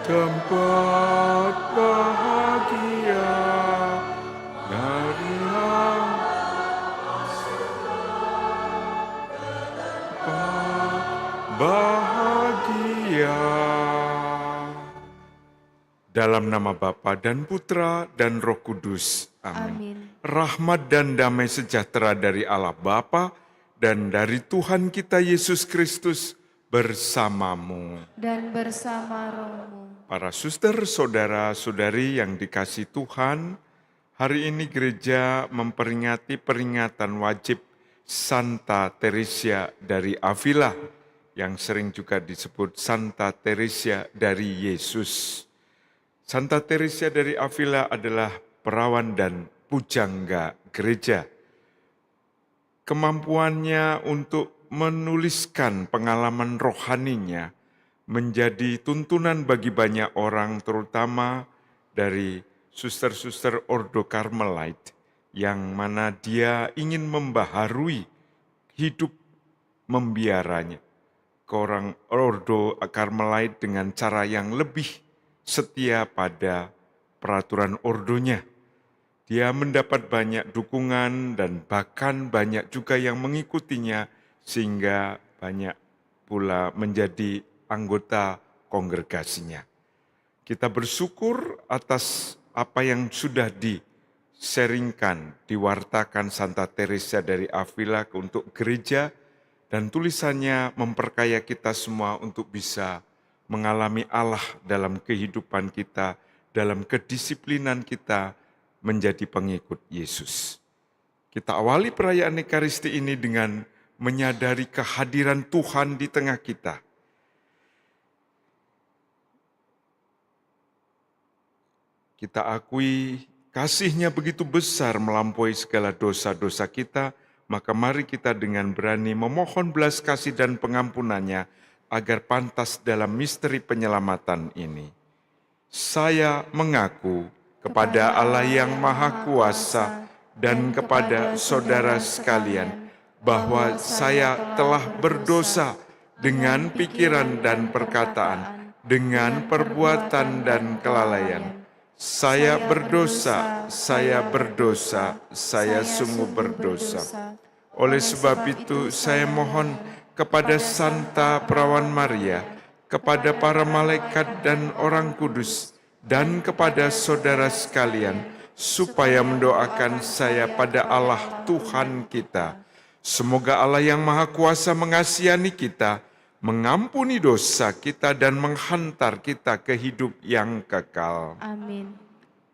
tempat bahagia dari tempat bahagia. Dalam nama Bapa dan Putra dan Roh Kudus. Amin. Rahmat dan damai sejahtera dari Allah Bapa dan dari Tuhan kita Yesus Kristus bersamamu. Dan bersama rohmu. Para suster, saudara-saudari yang dikasihi Tuhan, hari ini gereja memperingati peringatan wajib Santa Teresia dari Avila, yang sering juga disebut Santa Teresia dari Yesus. Santa Teresia dari Avila adalah perawan dan pujangga gereja. Kemampuannya untuk menuliskan pengalaman rohaninya menjadi tuntunan bagi banyak orang, terutama dari suster-suster Ordo Carmelite, yang mana dia ingin membaharui hidup membiaranya ke orang Ordo Carmelite dengan cara yang lebih setia pada peraturan ordonya. Dia mendapat banyak dukungan dan bahkan banyak juga yang mengikutinya, sehingga banyak pula menjadi anggota kongregasinya. Kita bersyukur atas apa yang sudah diseringkan, diwartakan Santa Teresia dari Avila untuk gereja, dan tulisannya memperkaya kita semua untuk bisa mengalami Allah dalam kehidupan kita, dalam kedisiplinan kita menjadi pengikut Yesus. Kita awali perayaan Ekaristi ini dengan menyadari kehadiran Tuhan di tengah kita. Kita akui kasih-Nya begitu besar melampaui segala dosa-dosa kita, maka mari kita dengan berani memohon belas kasih dan pengampunan-Nya agar pantas dalam misteri penyelamatan ini. Saya mengaku kepada Allah yang Maha Kuasa dan kepada saudara sekalian bahwa saya telah berdosa dengan pikiran dan perkataan, dengan perbuatan dan kelalaian. Saya berdosa, saya sungguh berdosa. Oleh sebab itu, saya mohon kepada Santa Perawan Maria, kepada para malaikat dan orang kudus, dan kepada saudara sekalian, supaya mendoakan saya pada Allah Tuhan kita. Semoga Allah yang Maha Kuasa mengasihani kita, mengampuni dosa kita dan menghantar kita ke hidup yang kekal. Amin.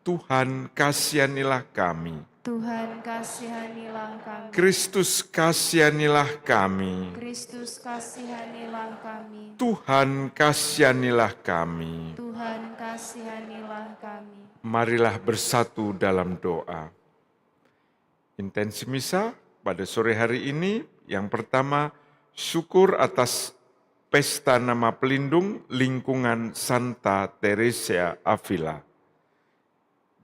Tuhan kasihanilah kami. Tuhan kasihanilah kami. Kristus kasihanilah kami. Kristus kasihanilah kami. Tuhan kasihanilah kami. Tuhan kasihanilah kami. Marilah bersatu dalam doa. Intensi misa pada sore hari ini, yang pertama, syukur atas Pesta Nama Pelindung Lingkungan Santa Teresia Avila.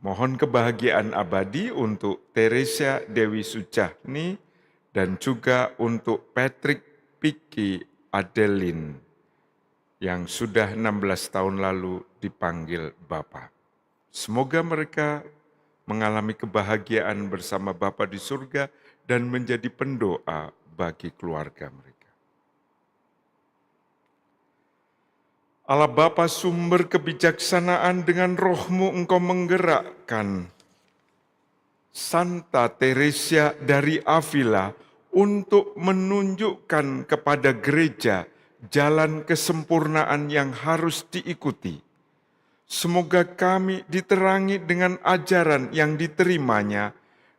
Mohon kebahagiaan abadi untuk Teresia Dewi Sujahni dan juga untuk Patrick Piki Adeline yang sudah 16 tahun lalu dipanggil Bapa. Semoga mereka mengalami kebahagiaan bersama Bapa di surga dan menjadi pendoa bagi keluarga mereka. Allah Bapa sumber kebijaksanaan, dengan roh-Mu Engkau menggerakkan Santa Teresia dari Avila untuk menunjukkan kepada gereja jalan kesempurnaan yang harus diikuti. Semoga kami diterangi dengan ajaran yang diterimanya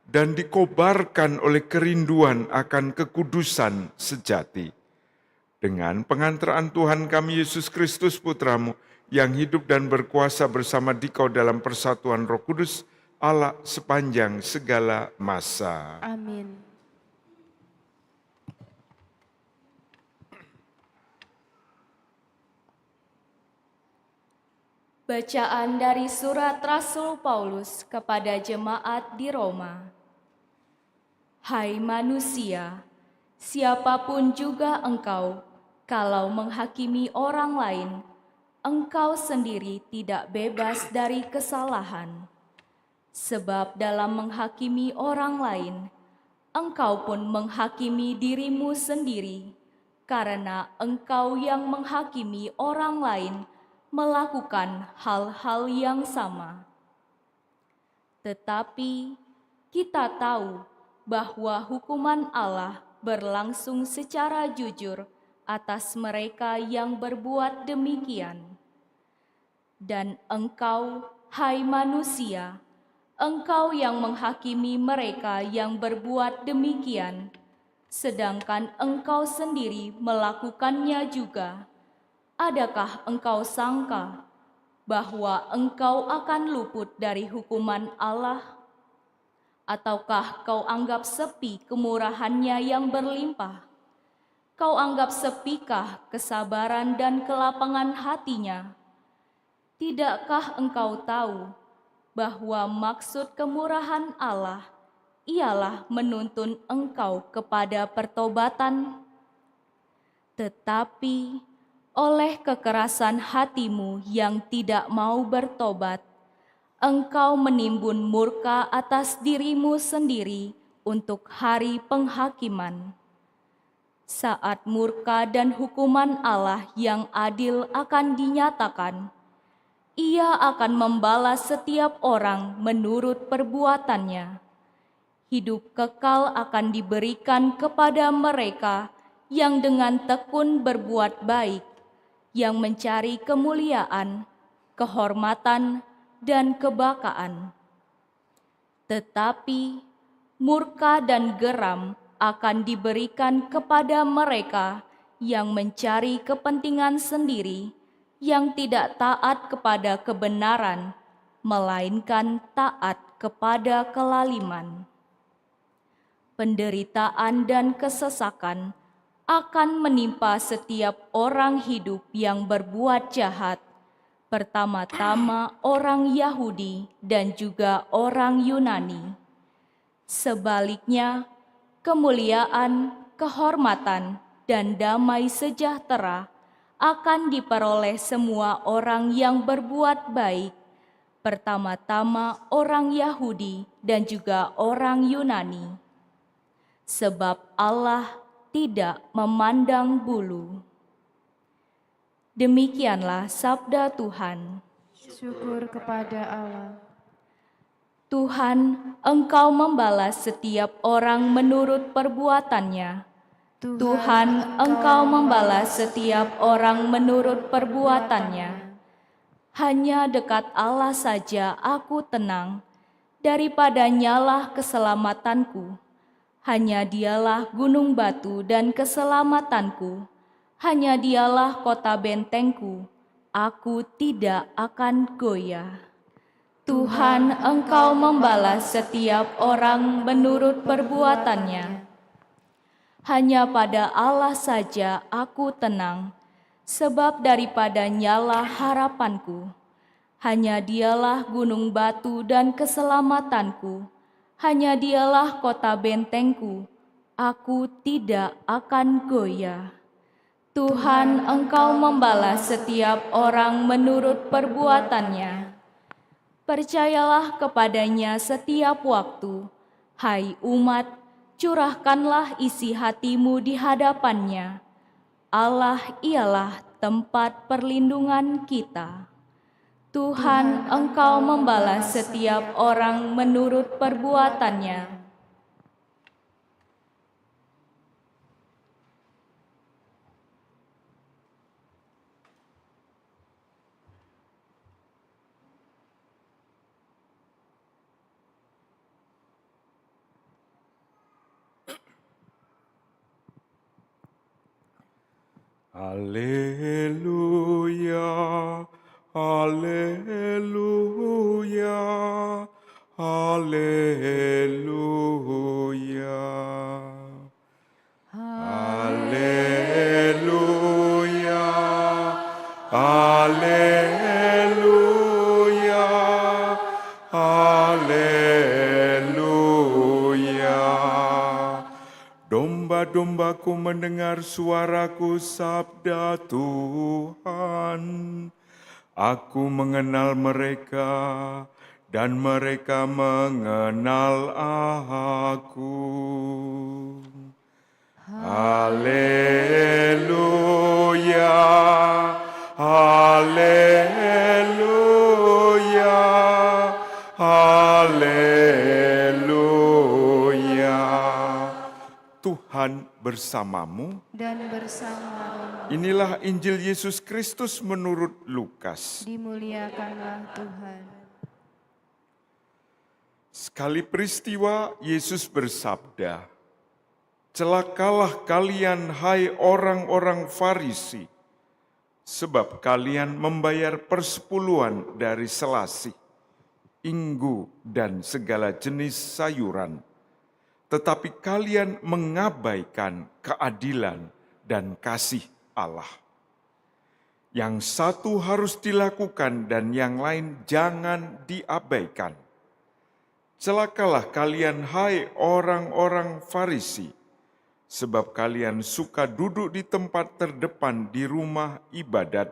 dan dikobarkan oleh kerinduan akan kekudusan sejati. Dengan pengantaraan Tuhan kami Yesus Kristus Putramu, yang hidup dan berkuasa bersama Dikau dalam persatuan Roh Kudus, Allah sepanjang segala masa. Amin. Bacaan dari surat Rasul Paulus kepada jemaat di Roma. Hai manusia, siapapun juga engkau, kalau menghakimi orang lain, engkau sendiri tidak bebas dari kesalahan. Sebab dalam menghakimi orang lain, engkau pun menghakimi dirimu sendiri, karena engkau yang menghakimi orang lain melakukan hal-hal yang sama. Tetapi kita tahu bahwa hukuman Allah berlangsung secara jujur atas mereka yang berbuat demikian. Dan engkau, hai manusia, engkau yang menghakimi mereka yang berbuat demikian, sedangkan engkau sendiri melakukannya juga. Adakah engkau sangka bahwa engkau akan luput dari hukuman Allah? Ataukah kau anggap sepi kemurahannya yang berlimpah? Kau anggap sepikah kesabaran dan kelapangan hatinya? Tidakkah engkau tahu bahwa maksud kemurahan Allah ialah menuntun engkau kepada pertobatan? Tetapi oleh kekerasan hatimu yang tidak mau bertobat, engkau menimbun murka atas dirimu sendiri untuk hari penghakiman. Saat murka dan hukuman Allah yang adil akan dinyatakan, Ia akan membalas setiap orang menurut perbuatannya. Hidup kekal akan diberikan kepada mereka yang dengan tekun berbuat baik, yang mencari kemuliaan, kehormatan, dan kebakaan. Tetapi murka dan geram akan diberikan kepada mereka yang mencari kepentingan sendiri, yang tidak taat kepada kebenaran, melainkan taat kepada kelaliman. Penderitaan dan kesesakan akan menimpa setiap orang hidup yang berbuat jahat, pertama-tama orang Yahudi dan juga orang Yunani. Sebaliknya, kemuliaan, kehormatan, dan damai sejahtera akan diperoleh semua orang yang berbuat baik, pertama-tama orang Yahudi dan juga orang Yunani. Sebab Allah tidak memandang bulu. Demikianlah sabda Tuhan. Syukur kepada Allah. Tuhan, Engkau membalas setiap orang menurut perbuatannya. Tuhan, Engkau membalas setiap orang menurut perbuatannya. Hanya dekat Allah saja aku tenang, daripada nyalah keselamatanku. Hanya Dialah gunung batu dan keselamatanku. Hanya Dialah kota bentengku. Aku tidak akan goyah. Tuhan, Engkau membalas setiap orang menurut perbuatannya. Hanya pada Allah saja aku tenang, sebab daripada nyala harapanku. Hanya Dialah gunung batu dan keselamatanku. Hanya Dialah kota bentengku, aku tidak akan goyah. Tuhan, Engkau membalas setiap orang menurut perbuatannya. Percayalah kepadanya setiap waktu, hai umat, curahkanlah isi hatimu di hadapannya. Allah ialah tempat perlindungan kita. Tuhan, Engkau membalas setiap orang menurut perbuatannya. Haleluya, haleluya, haleluya. Haleluya, haleluya, haleluya. Domba-dombaku mendengar suaraku, sabda Tuhan. Aku mengenal mereka dan mereka mengenal aku. Haleluya, haleluya, haleluya. Tuhan bersamamu. Dan bersama Inilah Injil Yesus Kristus menurut Lukas. dimuliakanlah Tuhan. Sekali peristiwa, Yesus bersabda, "Celakalah kalian, hai orang-orang Farisi, sebab kalian membayar persepuluhan dari selasih, inggu, dan segala jenis sayuran, tetapi kalian mengabaikan keadilan dan kasih Allah. Yang satu harus dilakukan dan yang lain jangan diabaikan. Celakalah kalian, hai orang-orang Farisi, sebab kalian suka duduk di tempat terdepan di rumah ibadat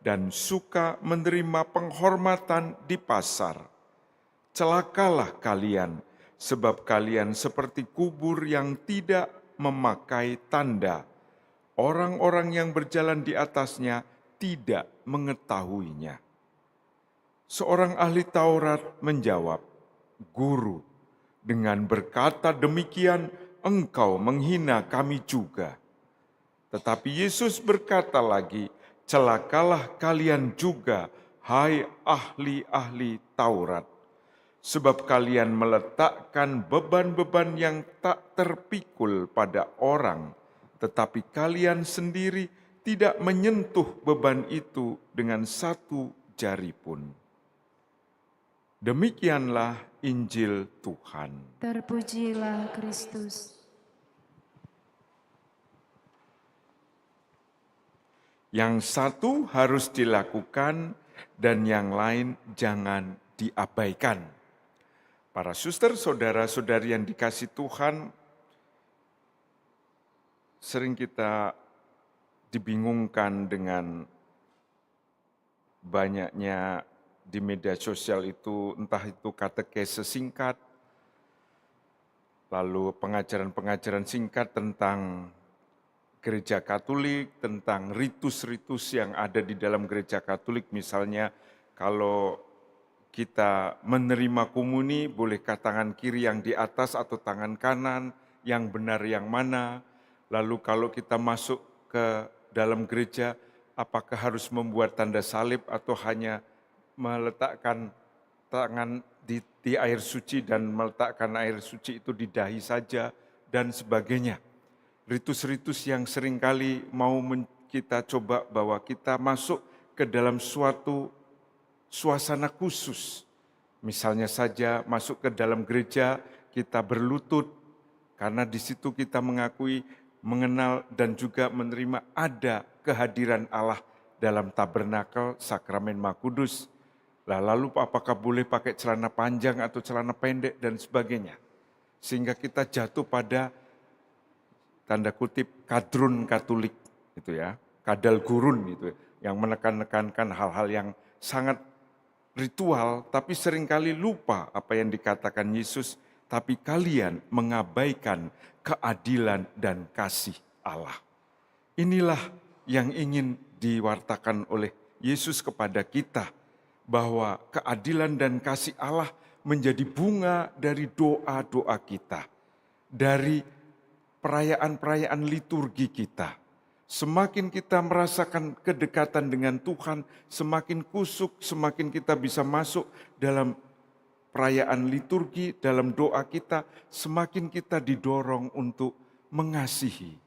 dan suka menerima penghormatan di pasar. Celakalah kalian, sebab kalian seperti kubur yang tidak memakai tanda. Orang-orang yang berjalan di atasnya tidak mengetahuinya." Seorang ahli Taurat menjawab, "Guru, dengan berkata demikian engkau menghina kami juga." Tetapi Yesus berkata lagi, "Celakalah kalian juga, hai ahli-ahli Taurat, sebab kalian meletakkan beban-beban yang tak terpikul pada orang, tetapi kalian sendiri tidak menyentuh beban itu dengan satu jari pun." Demikianlah Injil Tuhan. Terpujilah Kristus. Yang satu harus dilakukan dan yang lain jangan diabaikan. Para suster, saudara-saudari yang dikasihi Tuhan, sering kita dibingungkan dengan banyaknya di media sosial itu, entah itu katekese singkat, lalu pengajaran-pengajaran singkat tentang Gereja Katolik, tentang ritus-ritus yang ada di dalam Gereja Katolik. Misalnya kalau kita menerima komuni, bolehkah tangan kiri yang di atas atau tangan kanan, yang benar yang mana? Lalu kalau kita masuk ke dalam gereja, apakah harus membuat tanda salib atau hanya meletakkan tangan di air suci dan meletakkan air suci itu di dahi saja, dan sebagainya. Ritus-ritus yang seringkali mau kita coba bahwa kita masuk ke dalam suatu suasana khusus. Misalnya saja masuk ke dalam gereja, kita berlutut, karena di situ kita mengakui, mengenal, dan juga menerima ada kehadiran Allah dalam tabernakel sakramen Maha Kudus. Lalu apakah boleh pakai celana panjang atau celana pendek dan sebagainya. Sehingga kita jatuh pada tanda kutip kadrun Katolik, gitu ya, kadal gurun gitu, yang menekan-nekankan hal-hal yang sangat ritual, tapi seringkali lupa apa yang dikatakan Yesus, tapi kalian mengabaikan keadilan dan kasih Allah. Inilah yang ingin diwartakan oleh Yesus kepada kita, bahwa keadilan dan kasih Allah menjadi bunga dari doa-doa kita, dari perayaan-perayaan liturgi kita. Semakin kita merasakan kedekatan dengan Tuhan, semakin kusuk, semakin kita bisa masuk dalam perayaan liturgi, dalam doa kita, semakin kita didorong untuk mengasihi,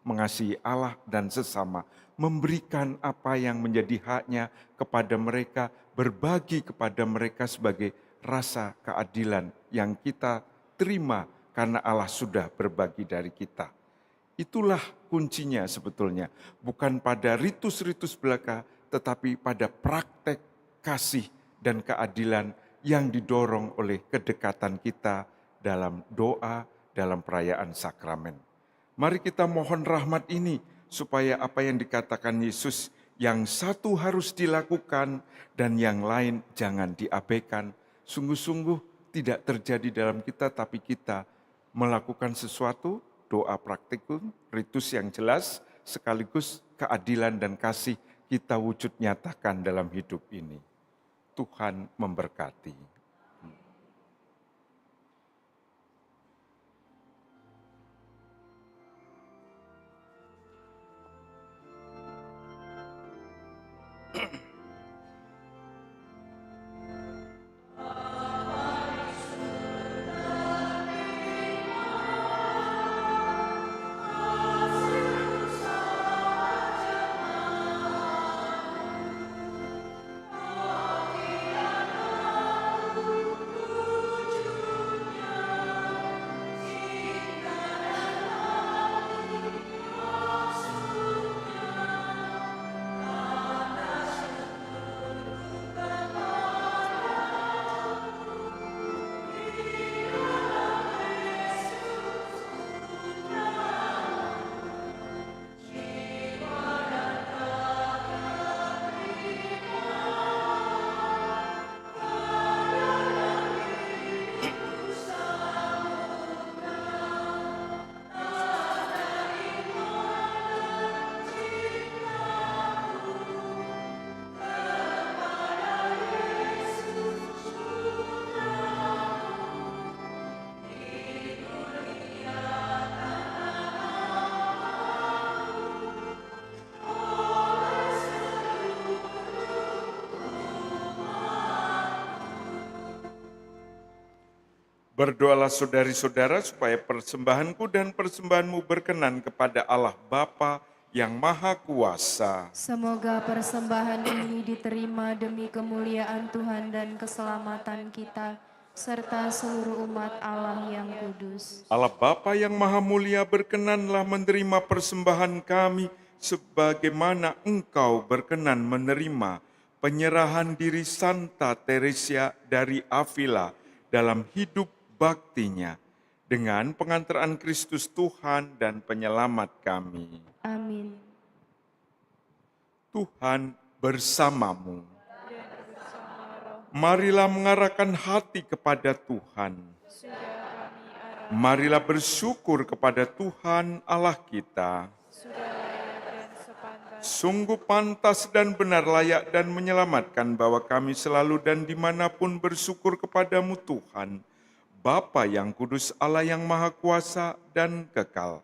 mengasihi Allah dan sesama, memberikan apa yang menjadi haknya kepada mereka, berbagi kepada mereka sebagai rasa keadilan yang kita terima karena Allah sudah berbagi dari kita. Itulah kuncinya sebetulnya, bukan pada ritus-ritus belaka, tetapi pada praktek kasih dan keadilan yang didorong oleh kedekatan kita dalam doa, dalam perayaan sakramen. Mari kita mohon rahmat ini, supaya apa yang dikatakan Yesus, yang satu harus dilakukan dan yang lain jangan diabaikan, sungguh-sungguh tidak terjadi dalam kita, tapi kita melakukan sesuatu, doa praktikum, ritus yang jelas, sekaligus keadilan dan kasih kita wujud nyatakan dalam hidup ini. Tuhan memberkati. Berdoalah saudari-saudara supaya persembahanku dan persembahanmu berkenan kepada Allah Bapa yang Maha Kuasa. Semoga persembahan ini diterima demi kemuliaan Tuhan dan keselamatan kita, serta seluruh umat Allah yang kudus. Allah Bapa yang Maha Mulia, berkenanlah menerima persembahan kami sebagaimana Engkau berkenan menerima penyerahan diri Santa Teresia dari Avila dalam hidup baktinya, dengan pengantaran Kristus Tuhan dan penyelamat kami. Amin. Tuhan bersamamu. Marilah mengarahkan hati kepada Tuhan. Marilah bersyukur kepada Tuhan Allah kita. Sungguh pantas dan benar, layak dan menyelamatkan bahwa kami selalu dan dimanapun bersyukur kepadamu Tuhan, Bapa yang kudus, Allah yang maha kuasa dan kekal.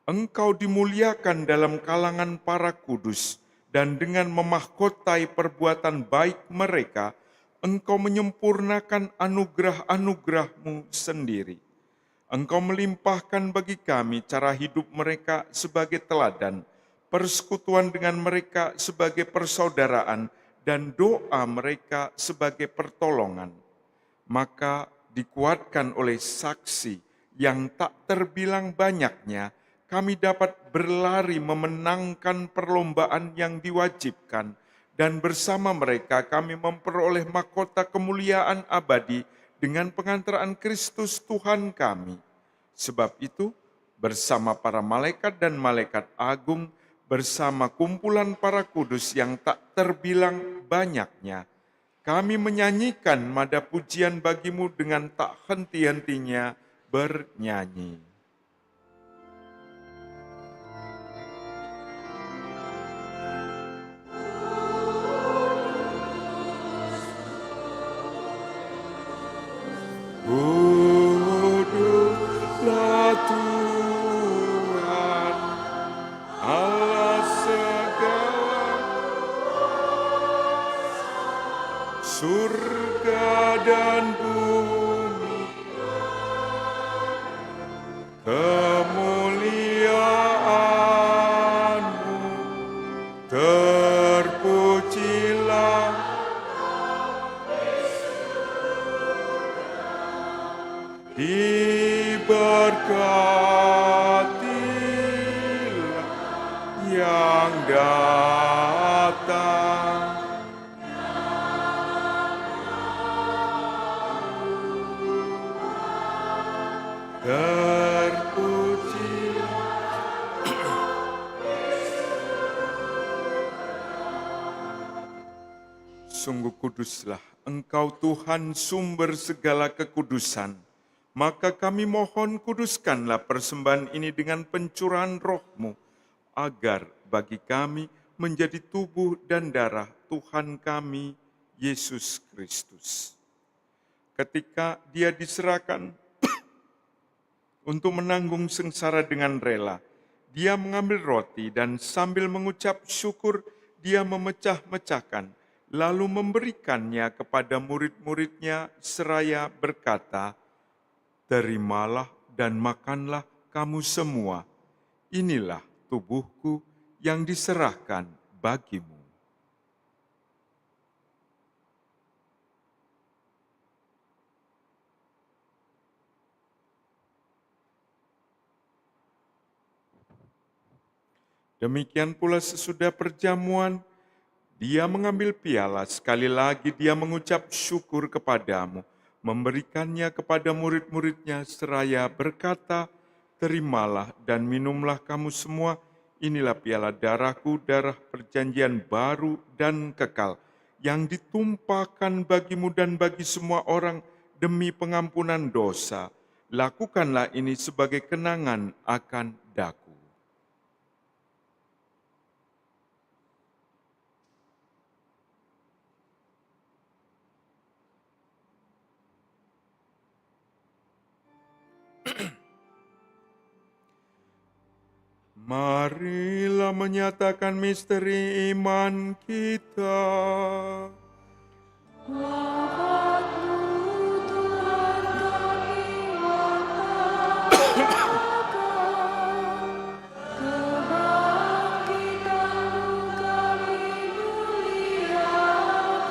Engkau dimuliakan dalam kalangan para kudus, dan dengan memahkotai perbuatan baik mereka, Engkau menyempurnakan anugerah-anugerah-Mu sendiri. Engkau melimpahkan bagi kami cara hidup mereka sebagai teladan, persekutuan dengan mereka sebagai persaudaraan, dan doa mereka sebagai pertolongan. Maka dikuatkan oleh saksi yang tak terbilang banyaknya, kami dapat berlari memenangkan perlombaan yang diwajibkan, dan bersama mereka kami memperoleh mahkota kemuliaan abadi dengan pengantaran Kristus Tuhan kami. Sebab itu, bersama para malaikat dan malaikat agung, bersama kumpulan para kudus yang tak terbilang banyaknya, kami menyanyikan nada pujian bagimu dengan tak henti-hentinya bernyanyi. Kuduslah Tuhan, Allah segala, surga dan bumi datang. Terpuji. Sungguh kuduslah Engkau Tuhan sumber segala kekudusan. Maka kami mohon kuduskanlah persembahan ini dengan pencurahan roh-Mu, agar bagi kami menjadi tubuh dan darah Tuhan kami, Yesus Kristus. Ketika Dia diserahkan untuk menanggung sengsara dengan rela, Dia mengambil roti dan sambil mengucap syukur, Dia memecah-mecahkan, lalu memberikannya kepada murid-muridnya seraya berkata, "Terimalah dan makanlah kamu semua. Inilah tubuhku yang diserahkan bagimu." Demikian pula sesudah perjamuan, Dia mengambil piala, sekali lagi Dia mengucap syukur kepadamu, memberikannya kepada murid-muridnya seraya berkata, "Terimalah dan minumlah kamu semua, inilah piala darahku, darah perjanjian baru dan kekal, yang ditumpahkan bagimu dan bagi semua orang demi pengampunan dosa. Lakukanlah ini sebagai kenangan akan daku." Marilah menyatakan misteri iman kita. Wafat-Mu, Tuhan kami wakafkan. Kebangkitan-Mu kami muliakan.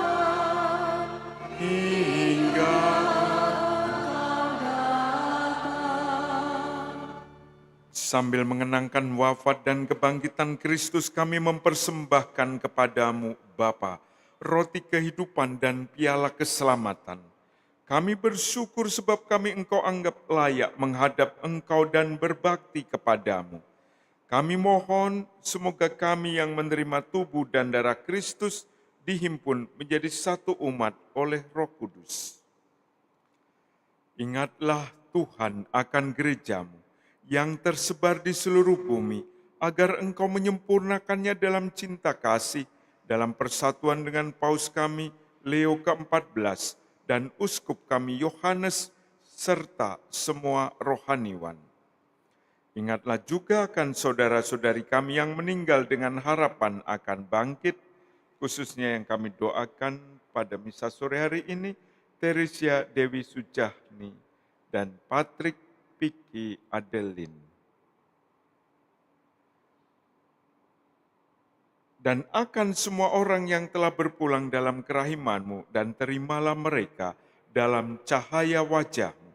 Hingga sambil mengenangkan wafat dan kebangkitan Kristus, kami mempersembahkan kepadamu, Bapa, roti kehidupan dan piala keselamatan. Kami bersyukur sebab kami Engkau anggap layak menghadap Engkau dan berbakti kepadamu. Kami mohon semoga kami yang menerima tubuh dan darah Kristus dihimpun menjadi satu umat oleh Roh Kudus. Ingatlah Tuhan akan gerejamu yang tersebar di seluruh bumi, agar Engkau menyempurnakannya dalam cinta kasih, dalam persatuan dengan Paus kami Leo ke-14 dan Uskup kami Yohanes, serta semua rohaniwan. Ingatlah juga akan saudara-saudari kami yang meninggal dengan harapan akan bangkit, khususnya yang kami doakan pada misa sore hari ini, Teresia Dewi Sujahni dan Patrick Piki Adelin. Dan akan semua orang yang telah berpulang dalam kerahiman-Mu, dan terimalah mereka dalam cahaya wajah-Mu.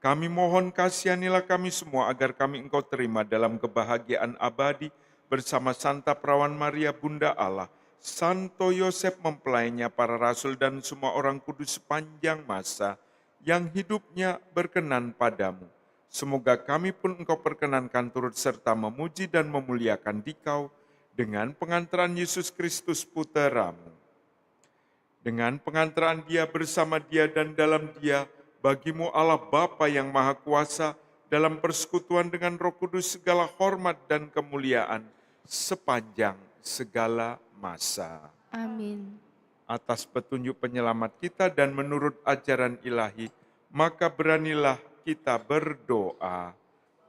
Kami mohon kasihanilah kami semua agar kami Engkau terima dalam kebahagiaan abadi bersama Santa Perawan Maria Bunda Allah, Santo Yosef mempelainya, para rasul dan semua orang kudus sepanjang masa yang hidupnya berkenan padamu. Semoga kami pun Engkau perkenankan turut serta memuji dan memuliakan Dikau dengan pengantaran Yesus Kristus Puteramu. Dengan pengantaran Dia, bersama Dia dan dalam Dia, bagimu Allah Bapa yang Maha Kuasa, dalam persekutuan dengan Roh Kudus segala hormat dan kemuliaan sepanjang segala masa. Amin. Atas petunjuk penyelamat kita dan menurut ajaran ilahi, maka beranilah kita berdoa.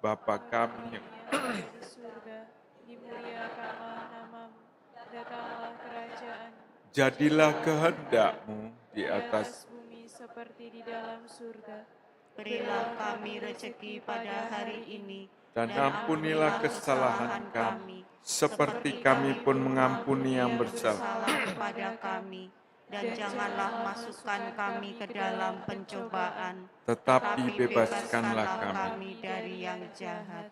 Bapa kami yang di surga, dimuliakanlah namamu, datanglah kerajaan, jadilah kehendak-Mu di di atas atas bumi seperti di dalam surga. Berilah kami rezeki pada hari ini, dan ampunilah kesalahan kami, seperti kami pun mengampuni yang bersalah. kepada kami, dan janganlah masukkan kami ke dalam pencobaan, Tetapi bebaskanlah kami. dari yang jahat.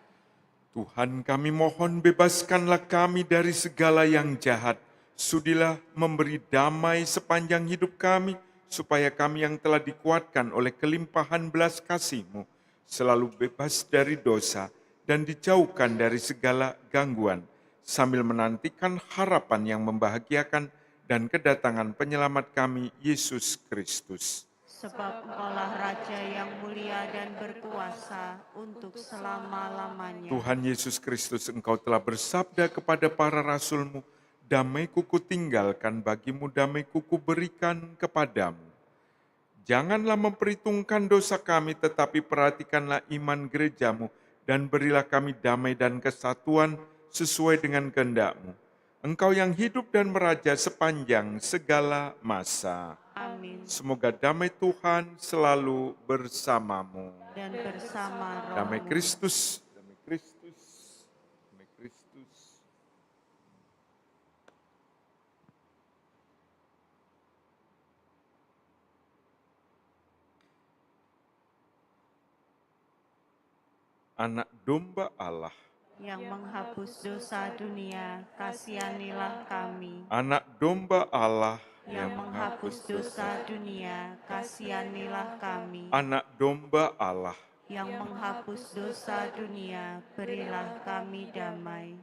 Tuhan kami mohon bebaskanlah kami dari segala yang jahat. Sudilah memberi damai sepanjang hidup kami, supaya kami yang telah dikuatkan oleh kelimpahan belas kasih-Mu, selalu bebas dari dosa dan dijauhkan dari segala gangguan, sambil menantikan harapan yang membahagiakan dan kedatangan penyelamat kami, Yesus Kristus. Sebab Engkaulah Raja yang mulia dan berkuasa untuk selama-lamanya. Tuhan Yesus Kristus, Engkau telah bersabda kepada para rasul-Mu, damai-Ku kutinggalkan bagimu, damai-Ku kuberikan kepadamu. Janganlah memperhitungkan dosa kami, tetapi perhatikanlah iman gereja-Mu, dan berilah kami damai dan kesatuan sesuai dengan kehendak-Mu. Engkau yang hidup dan meraja sepanjang segala masa. Amin. Semoga damai Tuhan selalu bersamamu. Dan bersama rohmu. Damai Kristus, damai Kristus, damai Kristus. Anak domba Allah, Yang menghapus dosa dunia, kasihanilah kami. anak domba Allah Yang menghapus dosa dunia, kasihanilah kami. anak domba Allah. Yang menghapus dosa dunia, berilah kami damai.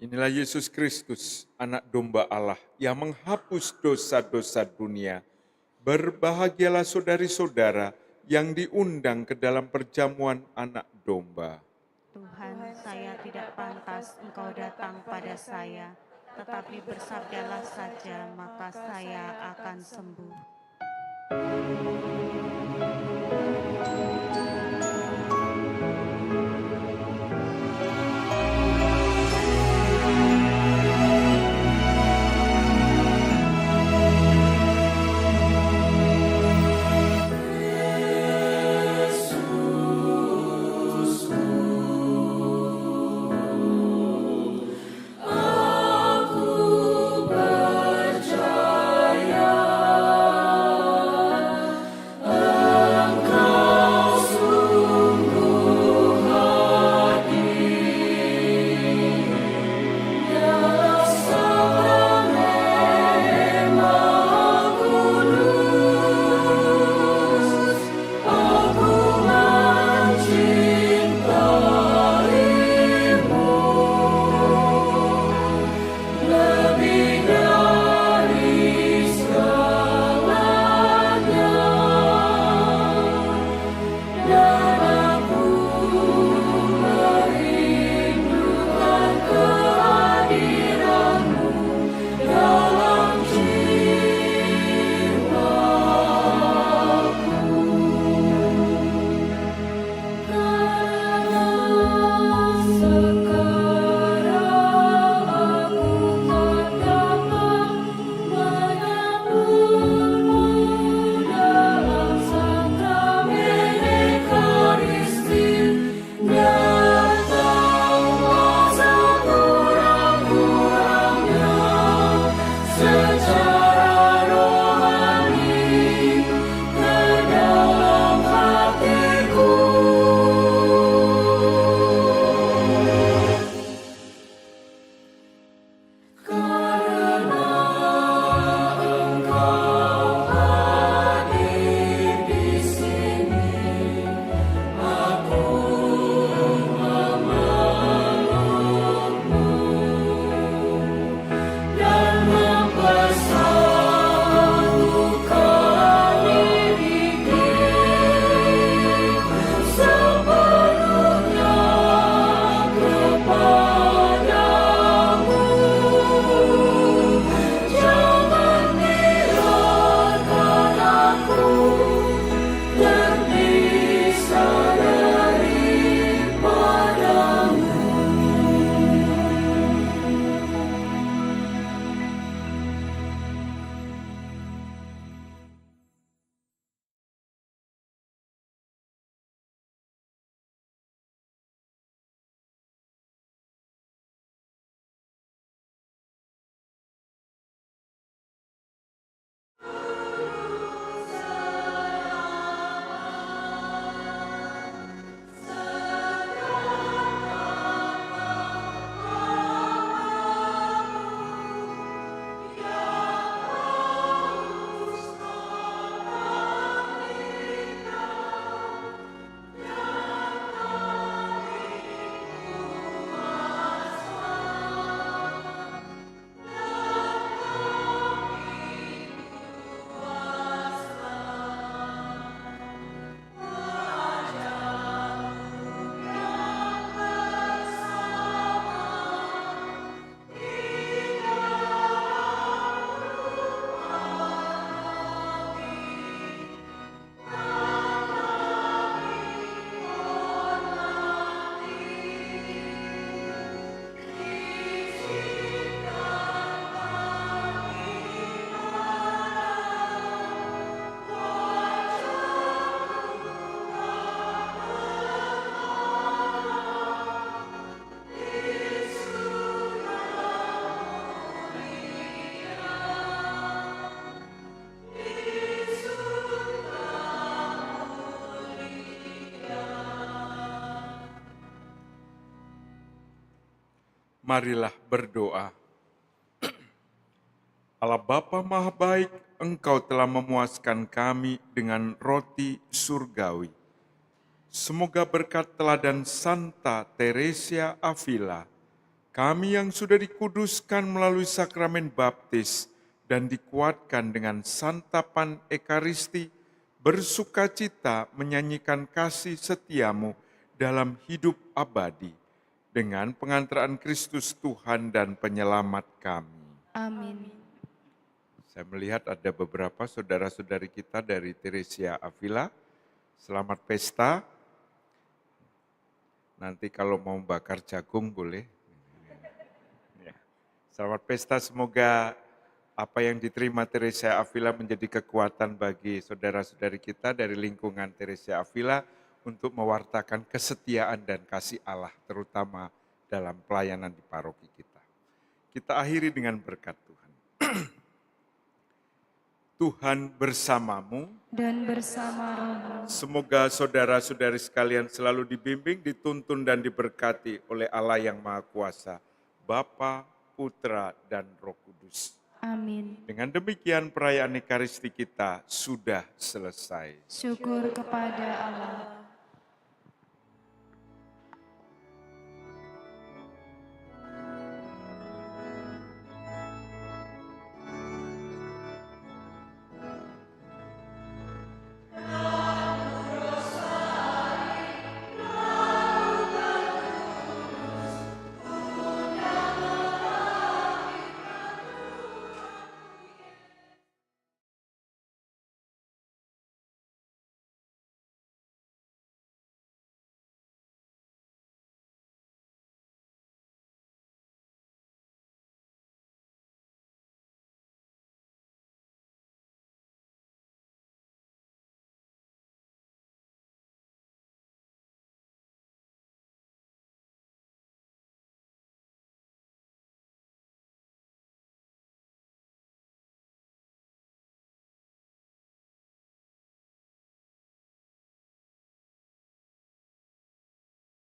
Inilah Yesus Kristus, anak domba Allah yang menghapus dosa-dosa dunia. Berbahagialah saudari-saudara yang diundang ke dalam perjamuan anak domba. Tuhan, saya tidak pantas Engkau datang pada saya, tetapi bersabdalah saja, maka saya akan sembuh. Marilah berdoa. Allah Bapa Maha Baik, Engkau telah memuaskan kami dengan roti surgawi. Semoga berkat teladan Santa Teresia Avila, kami yang sudah dikuduskan melalui sakramen baptis dan dikuatkan dengan santapan Ekaristi, bersukacita menyanyikan kasih setiamu dalam hidup abadi, dengan pengantaran Kristus Tuhan dan Penyelamat kami. Amin. Saya melihat ada beberapa saudara-saudari kita dari Teresia Avila. Selamat pesta. Nanti kalau mau bakar jagung boleh. Ya. Selamat pesta, semoga apa yang diterima Teresia Avila menjadi kekuatan bagi saudara-saudari kita dari lingkungan Teresia Avila untuk mewartakan kesetiaan dan kasih Allah, terutama dalam pelayanan di paroki kita. Kita akhiri dengan berkat Tuhan. Tuhan bersamamu, Dan bersama rohmu, semoga saudara-saudari sekalian selalu dibimbing, dituntun dan diberkati oleh Allah yang Maha Kuasa, Bapa, Putra, dan Roh Kudus. amin. Dengan demikian perayaan Ekaristi kita sudah selesai. Syukur kepada Allah.